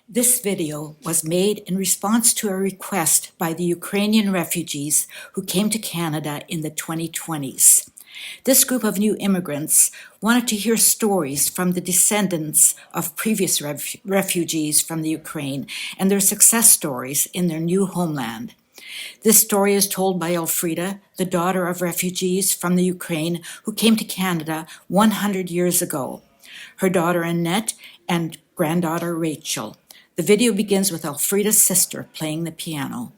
This video was made in response to a request by the Ukrainian refugees who came to Canada in the 2020s. This group of new immigrants wanted to hear stories from the descendants of previous refugees from the Ukraine and their success stories in their new homeland. This story is told by Elfrieda, the daughter of refugees from the Ukraine who came to Canada 100 years ago, her daughter Annette and granddaughter Rachel. The video begins with Elfrieda's sister playing the piano.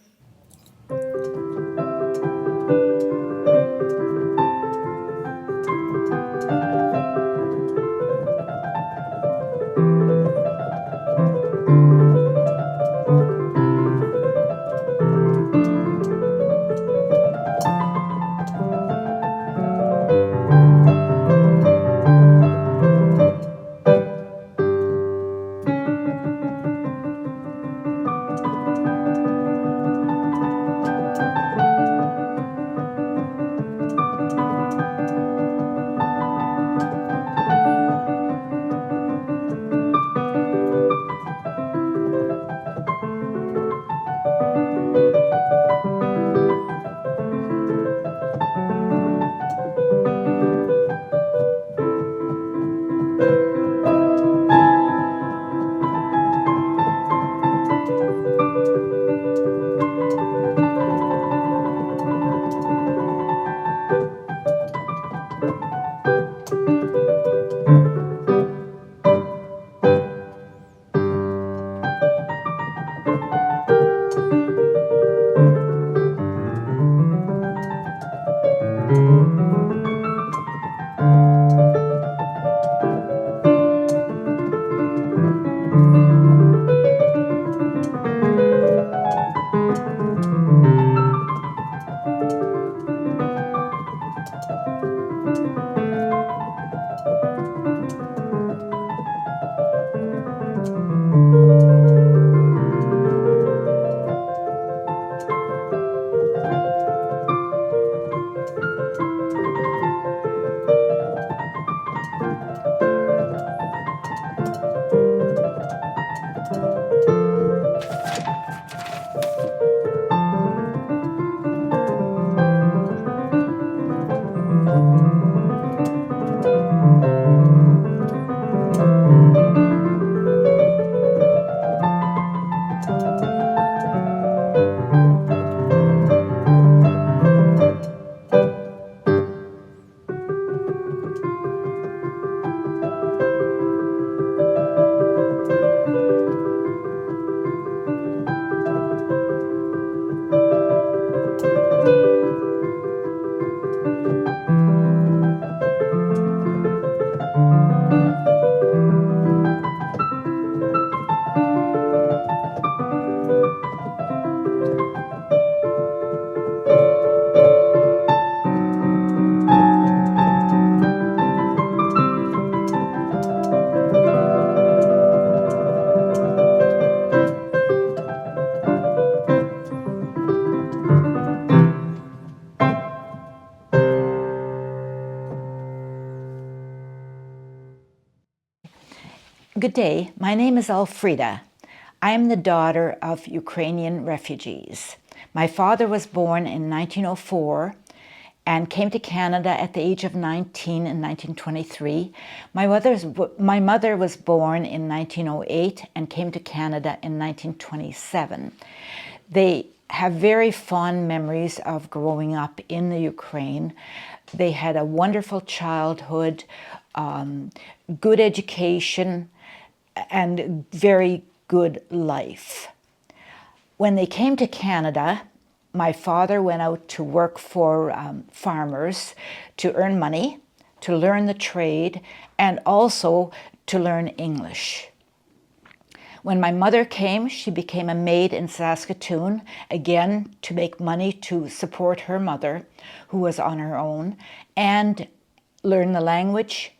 Good day, my name is Elfrieda. I am the daughter of Ukrainian refugees. My father was born in 1904 and came to Canada at the age of 19 in 1923. My mother was born in 1908 and came to Canada in 1927. They have very fond memories of growing up in the Ukraine. They had a wonderful childhood, good education, and very good life. When they came to Canada, my father went out to work for farmers to earn money, to learn the trade, and also to learn English. When my mother came, she became a maid in Saskatoon, again to make money to support her mother, who was on her own, and learn the language.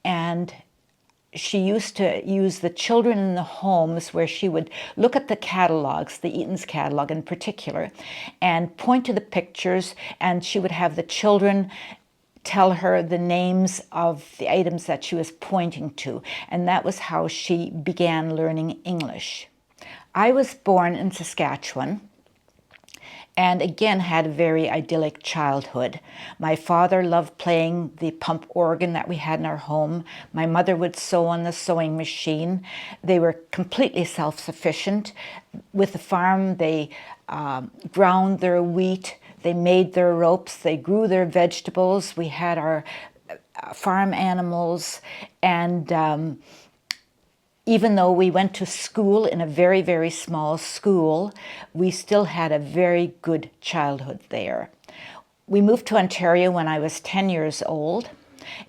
And she used to use the children in the homes where she would look at the catalogs, the Eaton's catalog in particular, and point to the pictures, and she would have the children tell her the names of the items that she was pointing to. And that was how she began learning English. I was born in Saskatchewan and again had a very idyllic childhood. My father loved playing the pump organ that we had in our home. My mother would sew on the sewing machine. They were completely self-sufficient. With the farm, they ground their wheat, they made their ropes, they grew their vegetables. We had our farm animals, and even though we went to school in a very, very small school, we still had a very good childhood there. We moved to Ontario when I was 10 years old,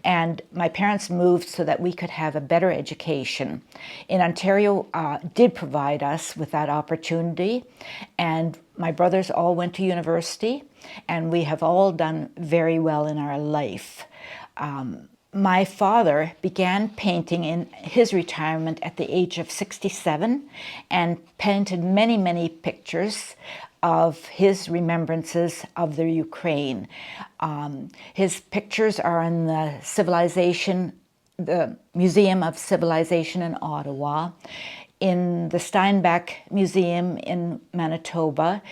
and my parents moved so that we could have a better education. In Ontario did provide us with that opportunity, and my brothers all went to university, and we have all done very well in our life. My father began painting in his retirement at the age of 67 and painted many, many pictures of his remembrances of the Ukraine. His pictures are in the Museum of Civilization in Ottawa, in the Steinbeck Museum in Manitoba,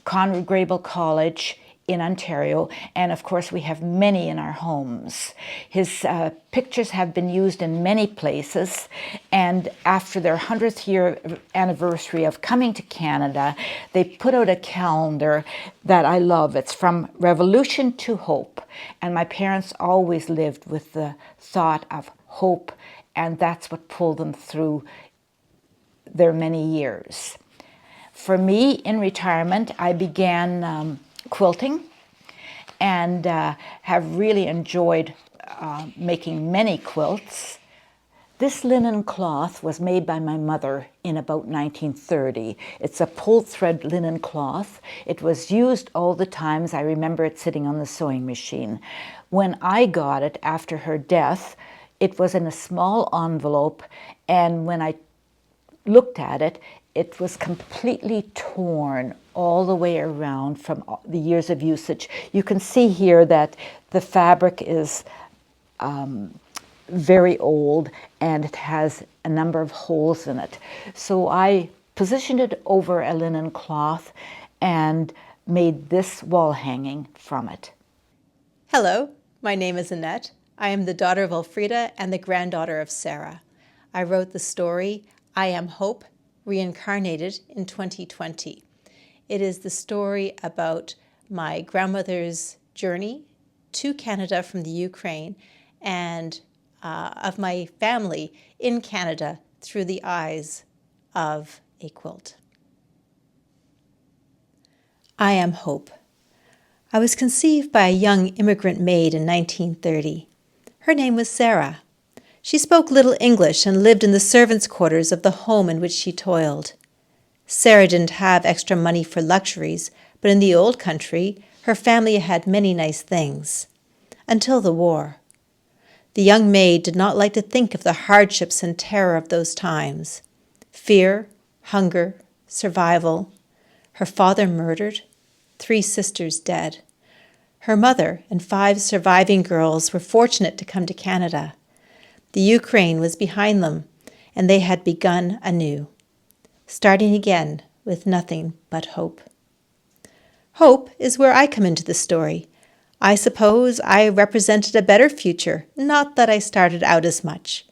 Conrad Grebel College in Ontario, and of course we have many in our homes. His pictures have been used in many places, and after their 100th year anniversary of coming to Canada, they put out a calendar that I love. It's From Revolution to Hope, and my parents always lived with the thought of hope, and that's what pulled them through their many years. For me, in retirement, I began quilting, and have really enjoyed making many quilts. This linen cloth was made by my mother in about 1930. It's a pulled thread linen cloth. It was used all the times. I remember it sitting on the sewing machine. When I got it after her death, it was in a small envelope, and when I looked at it, it was completely torn all the way around from the years of usage. You can see here that the fabric is very old, and it has a number of holes in it. So I positioned it over a linen cloth and made this wall hanging from it. Hello, my name is Annette. I am the daughter of Elfrieda and the granddaughter of Sarah. I wrote the story I Am Hope, Reincarnated in 2020. It is the story about my grandmother's journey to Canada from the Ukraine, and of my family in Canada through the eyes of a quilt. I Am Hope. I was conceived by a young immigrant maid in 1930. Her name was Sarah. She spoke little English and lived in the servants' quarters of the home in which she toiled. Sarah didn't have extra money for luxuries, but in the old country, her family had many nice things. Until the war. The young maid did not like to think of the hardships and terror of those times. Fear, hunger, survival. Her father murdered, 3 sisters dead. Her mother and 5 surviving girls were fortunate to come to Canada. The Ukraine was behind them, and they had begun anew, starting again with nothing but hope. Hope is where I come into the story. I suppose I represented a better future, not that I started out as much.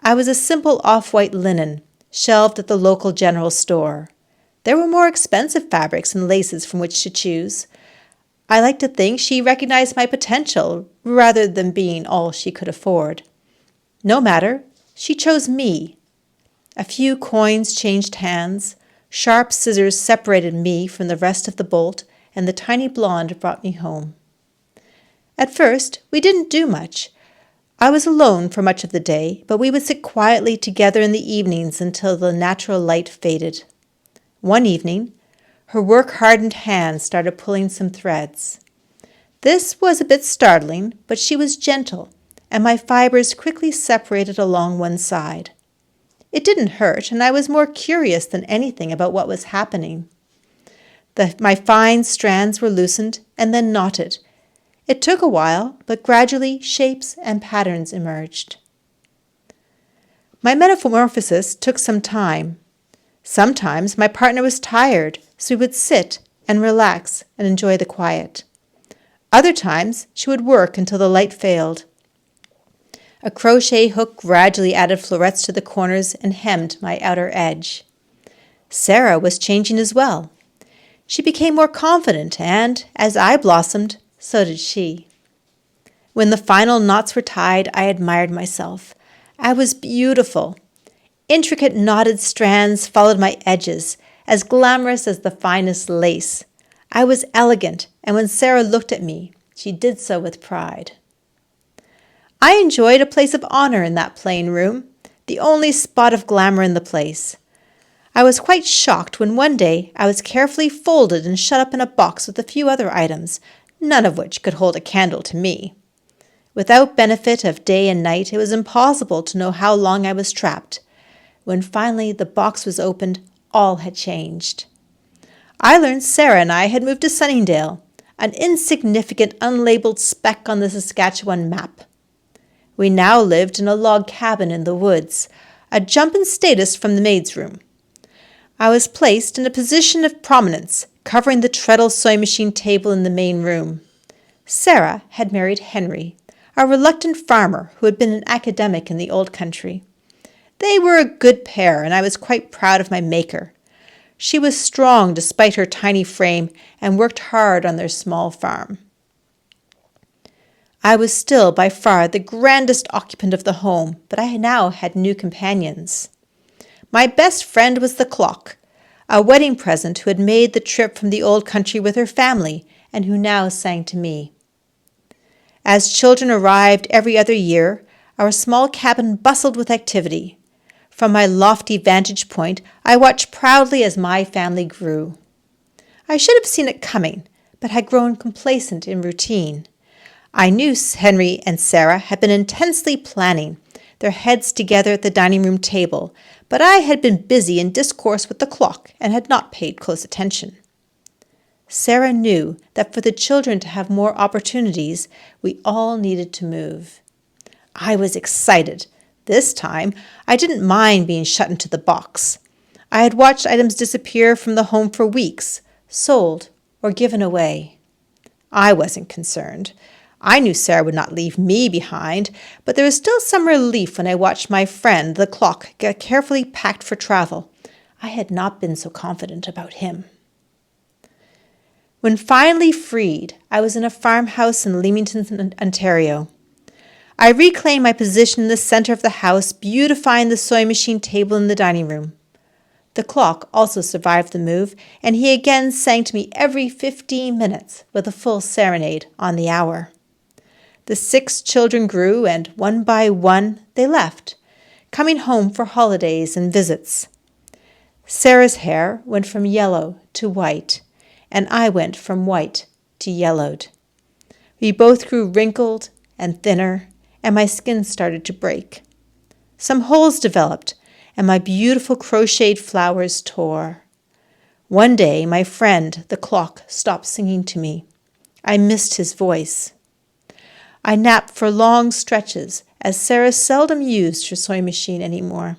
I was a simple off-white linen, shelved at the local general store. There were more expensive fabrics and laces from which to choose. I like to think she recognized my potential rather than being all she could afford. No matter, she chose me. A few coins changed hands, sharp scissors separated me from the rest of the bolt, and the tiny blonde brought me home. At first, we didn't do much. I was alone for much of the day, but we would sit quietly together in the evenings until the natural light faded. One evening, her work-hardened hands started pulling some threads. This was a bit startling, but she was gentle, and my fibers quickly separated along one side. It didn't hurt, and I was more curious than anything about what was happening. My fine strands were loosened and then knotted. It took a while, but gradually shapes and patterns emerged. My metamorphosis took some time. Sometimes my partner was tired, so we would sit and relax and enjoy the quiet. Other times she would work until the light failed. A crochet hook gradually added florets to the corners and hemmed my outer edge. Sarah was changing as well. She became more confident, and as I blossomed, so did she. When the final knots were tied, I admired myself. I was beautiful. Intricate knotted strands followed my edges, as glamorous as the finest lace. I was elegant, and when Sarah looked at me, she did so with pride. I enjoyed a place of honor in that plain room, the only spot of glamour in the place. I was quite shocked when one day I was carefully folded and shut up in a box with a few other items, none of which could hold a candle to me. Without benefit of day and night, it was impossible to know how long I was trapped. When finally the box was opened, all had changed. I learned Sarah and I had moved to Sunningdale, an insignificant unlabeled speck on the Saskatchewan map. We now lived in a log cabin in the woods, a jump in status from the maid's room. I was placed in a position of prominence, covering the treadle sewing machine table in the main room. Sarah had married Henry, a reluctant farmer who had been an academic in the old country. They were a good pair, and I was quite proud of my maker. She was strong despite her tiny frame and worked hard on their small farm. I was still by far the grandest occupant of the home, but I now had new companions. My best friend was the clock, a wedding present who had made the trip from the old country with her family and who now sang to me. As children arrived every other year, our small cabin bustled with activity. From my lofty vantage point, I watched proudly as my family grew. I should have seen it coming, but had grown complacent in routine. I knew Henry and Sarah had been intensely planning, their heads together at the dining room table, but I had been busy in discourse with the clock and had not paid close attention. Sarah knew that for the children to have more opportunities, we all needed to move. I was excited. This time, I didn't mind being shut into the box. I had watched items disappear from the home for weeks, sold or given away. I wasn't concerned. I knew Sarah would not leave me behind, but there was still some relief when I watched my friend, the clock, get carefully packed for travel. I had not been so confident about him. When finally freed, I was in a farmhouse in Leamington, Ontario. I reclaimed my position in the center of the house, beautifying the sewing machine table in the dining room. The clock also survived the move, and he again sang to me every 15 minutes with a full serenade on the hour. The 6 children grew, and one by one they left, coming home for holidays and visits. Sarah's hair went from yellow to white, and I went from white to yellowed. We both grew wrinkled and thinner, and my skin started to break. Some holes developed, and my beautiful crocheted flowers tore. One day, my friend, the clock, stopped singing to me. I missed his voice. I napped for long stretches, as Sarah seldom used her sewing machine anymore.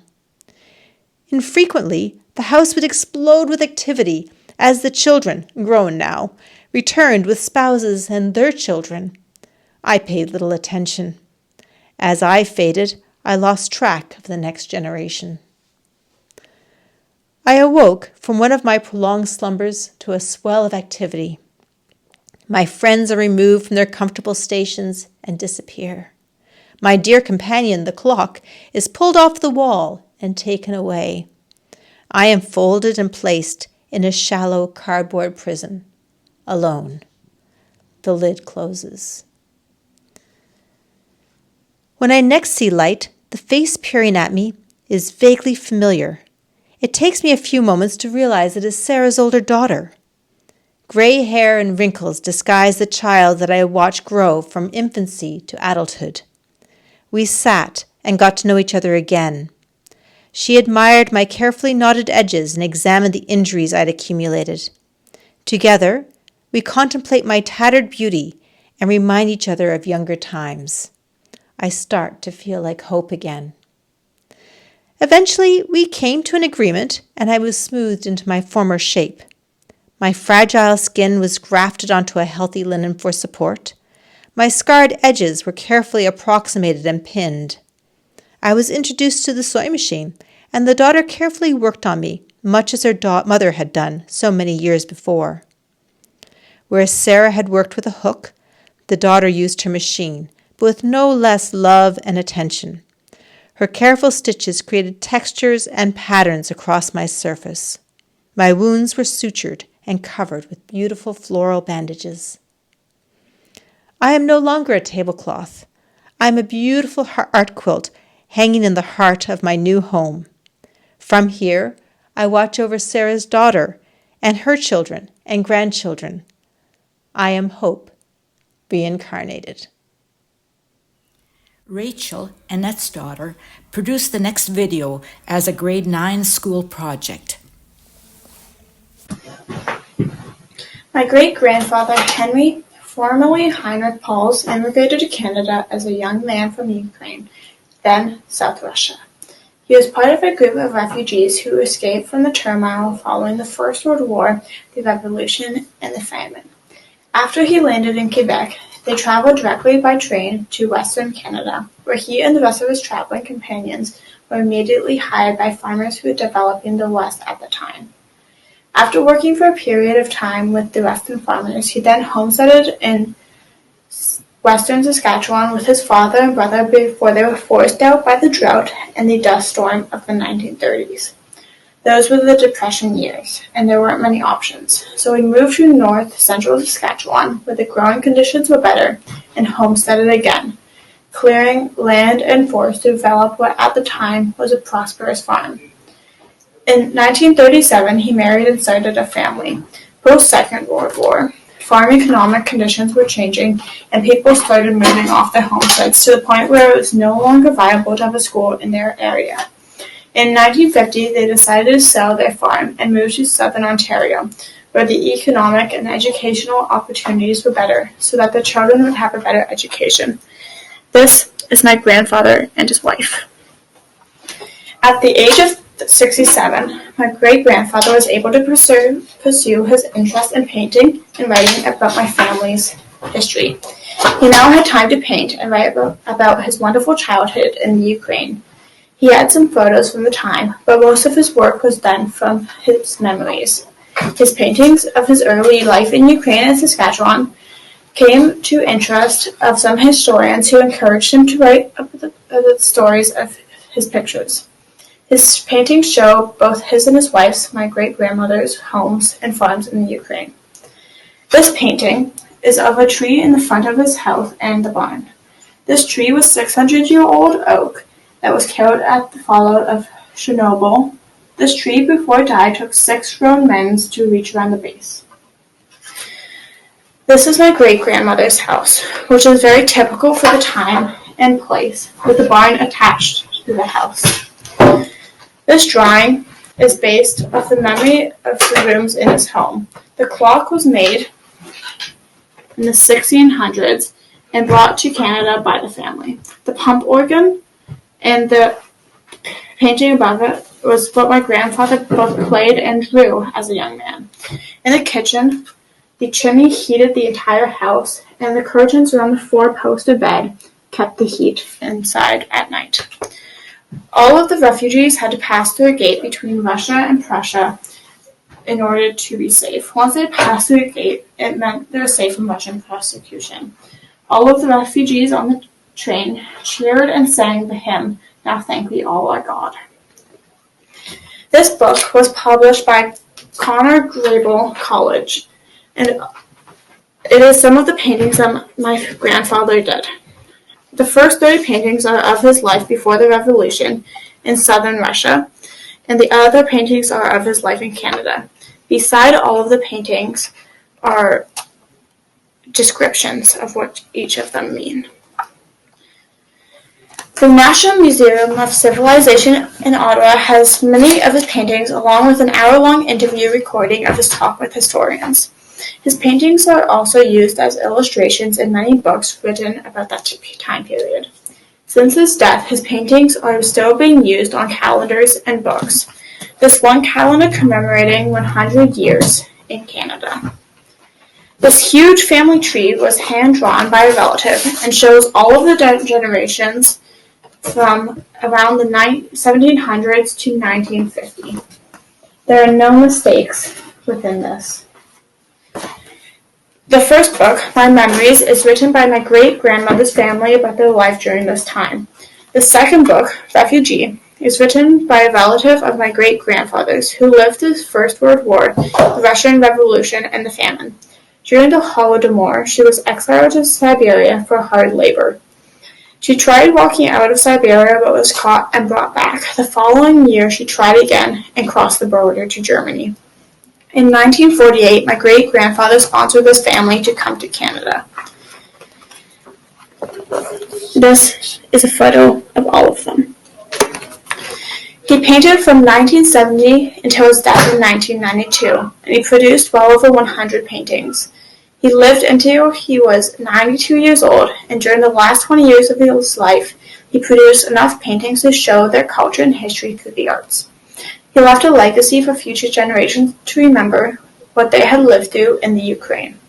Infrequently, the house would explode with activity as the children, grown now, returned with spouses and their children. I paid little attention. As I faded, I lost track of the next generation. I awoke from one of my prolonged slumbers to a swell of activity. My friends are removed from their comfortable stations and disappear. My dear companion, the clock, is pulled off the wall and taken away. I am folded and placed in a shallow cardboard prison, alone. The lid closes. When I next see light, the face peering at me is vaguely familiar. It takes me a few moments to realize it is Sarah's older daughter. Gray hair and wrinkles disguise the child that I watched grow from infancy to adulthood. We sat and got to know each other again. She admired my carefully knotted edges and examined the injuries I'd accumulated. Together, we contemplate my tattered beauty and remind each other of younger times. I start to feel like hope again. Eventually, we came to an agreement, and I was smoothed into my former shape. My fragile skin was grafted onto a healthy linen for support. My scarred edges were carefully approximated and pinned. I was introduced to the sewing machine, and the daughter carefully worked on me, much as her mother had done so many years before. Whereas Sarah had worked with a hook, the daughter used her machine, but with no less love and attention. Her careful stitches created textures and patterns across my surface. My wounds were sutured and covered with beautiful floral bandages. I am no longer a tablecloth. I am a beautiful art quilt hanging in the heart of my new home. From here, I watch over Sarah's daughter and her children and grandchildren. I am Hope, reincarnated. Rachel, Annette's daughter, produced the next video as a grade 9 school project. My great-grandfather, Henry, formerly Heinrich Pauls, immigrated to Canada as a young man from Ukraine, then South Russia. He was part of a group of refugees who escaped from the turmoil following the First World War, the Revolution, and the famine. After he landed in Quebec, they traveled directly by train to Western Canada, where he and the rest of his traveling companions were immediately hired by farmers who were developing the West at the time. After working for a period of time with the Western farmers, he then homesteaded in Western Saskatchewan with his father and brother before they were forced out by the drought and the dust storm of the 1930s. Those were the Depression years, and there weren't many options, so he moved to north-central Saskatchewan, where the growing conditions were better, and homesteaded again, clearing land and forest to develop what at the time was a prosperous farm. In 1937, he married and started a family. Post-Second World War, farm economic conditions were changing, and people started moving off their homesteads to the point where it was no longer viable to have a school in their area. In 1950, they decided to sell their farm and move to southern Ontario, where the economic and educational opportunities were better, so that the children would have a better education. This is my grandfather and his wife. At the age of 67, my great-grandfather was able to pursue his interest in painting and writing about my family's history. He now had time to paint and write about his wonderful childhood in the Ukraine. He had some photos from the time, but most of his work was done from his memories. His paintings of his early life in Ukraine and Saskatchewan came to interest of some historians who encouraged him to write the stories of his pictures. His paintings show both his and his wife's, my great-grandmother's, homes and farms in the Ukraine. This painting is of a tree in the front of his house and the barn. This tree was 600-year-old oak that was killed at the fallout of Chernobyl. This tree, before it died, took 6 grown men to reach around the base. This is my great-grandmother's house, which is very typical for the time and place, with the barn attached to the house. This drawing is based off the memory of the rooms in his home. The clock was made in the 1600s and brought to Canada by the family. The pump organ and the painting above it was what my grandfather both played and drew as a young man. In the kitchen, the chimney heated the entire house, and the curtains around the 4-posted bed kept the heat inside at night. All of the refugees had to pass through a gate between Russia and Prussia in order to be safe. Once they passed through the gate, it meant they were safe from Russian persecution. All of the refugees on the train cheered and sang the hymn, "Now Thank We All Our God." This book was published by Conor Grable College, and it is some of the paintings that my grandfather did. The first 30 paintings are of his life before the revolution in southern Russia, and the other paintings are of his life in Canada. Beside all of the paintings are descriptions of what each of them mean. The National Museum of Civilization in Ottawa has many of his paintings, along with an hour-long interview recording of his talk with historians. His paintings are also used as illustrations in many books written about that time period. Since his death, his paintings are still being used on calendars and books. This one calendar commemorating 100 years in Canada. This huge family tree was hand-drawn by a relative and shows all of the generations from around the 1700s to 1950. There are no mistakes within this. The first book, My Memories, is written by my great-grandmother's family about their life during this time. The second book, Refugee, is written by a relative of my great-grandfather's who lived through the First World War, the Russian Revolution, and the famine. During the Holodomor, she was exiled to Siberia for hard labor. She tried walking out of Siberia but was caught and brought back. The following year she tried again and crossed the border to Germany. In 1948, my great-grandfather sponsored this family to come to Canada. This is a photo of all of them. He painted from 1970 until his death in 1992, and he produced well over 100 paintings. He lived until he was 92 years old, and during the last 20 years of his life, he produced enough paintings to show their culture and history through the arts. He left a legacy for future generations to remember what they had lived through in the Ukraine.